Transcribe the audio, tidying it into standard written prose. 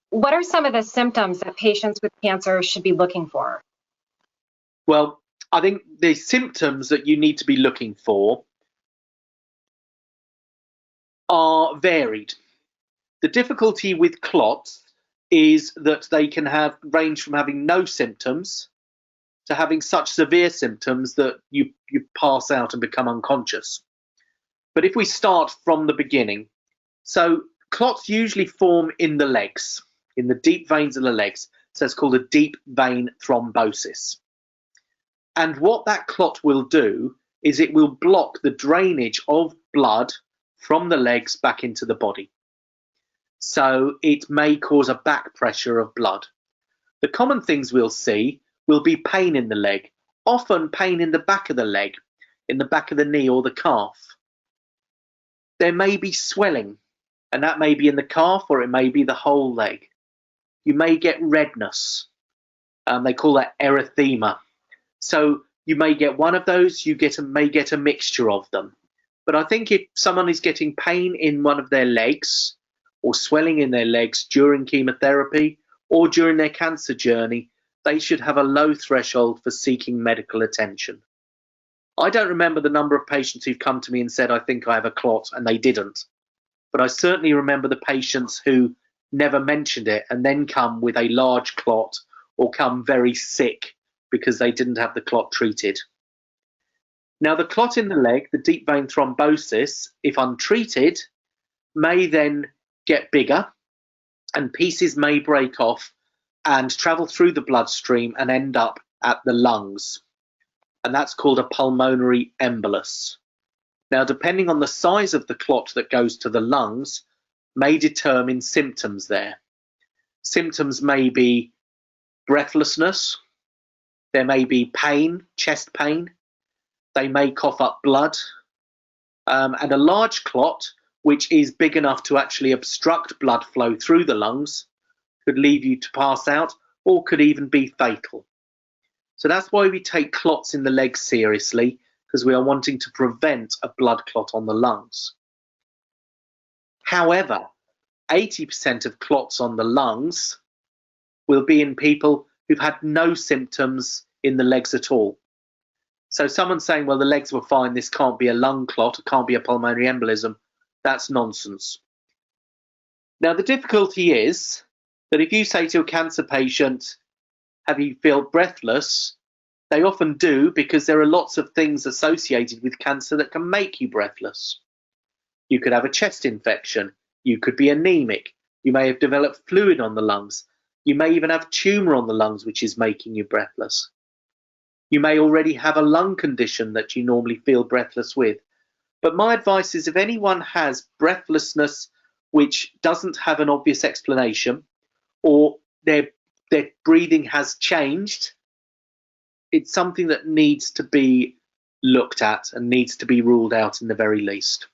What are some of the symptoms that patients with cancer should be looking for? Well, I think the symptoms that you need to be looking for are varied. The difficulty with clots is that they can range from having no symptoms to having such severe symptoms that you pass out and become unconscious. But if we start from the beginning, so clots usually form in the legs, in the deep veins of the legs. So it's called a deep vein thrombosis. And what that clot will do is it will block the drainage of blood from the legs back into the body. So it may cause a back pressure of blood. The common things we'll see will be pain in the leg, often pain in the back of the leg, in the back of the knee or the calf. There may be swelling, and that may be in the calf or it may be the whole leg. You may get redness. They call that erythema. So you may get one of those, may get a mixture of them. But I think if someone is getting pain in one of their legs or swelling in their legs during chemotherapy or during their cancer journey, they should have a low threshold for seeking medical attention. I don't remember the number of patients who've come to me and said, I think I have a clot, and they didn't. But I certainly remember the patients who never mentioned it and then come with a large clot or come very sick because they didn't have the clot treated. Now, the clot in the leg, the deep vein thrombosis, if untreated, may then get bigger and pieces may break off and travel through the bloodstream and end up at the lungs. And that's called a pulmonary embolus. Now, depending on the size of the clot that goes to the lungs, may determine symptoms there. Symptoms may be breathlessness, there may be pain, chest pain, they may cough up blood, and a large clot, which is big enough to actually obstruct blood flow through the lungs, could leave you to pass out or could even be fatal. So that's why we take clots in the legs seriously, because we are wanting to prevent a blood clot on the lungs. However, 80% of clots on the lungs will be in people who've had no symptoms in the legs at all. So someone saying, well, the legs were fine, this can't be a lung clot, it can't be a pulmonary embolism, that's nonsense. Now, the difficulty is that if you say to a cancer patient, have you felt breathless? They often do, because there are lots of things associated with cancer that can make you breathless. You could have a chest infection, you could be anemic, you may have developed fluid on the lungs, you may even have tumour on the lungs which is making you breathless. You may already have a lung condition that you normally feel breathless with. But my advice is, if anyone has breathlessness which doesn't have an obvious explanation, or their breathing has changed, it's something that needs to be looked at and needs to be ruled out in the very least.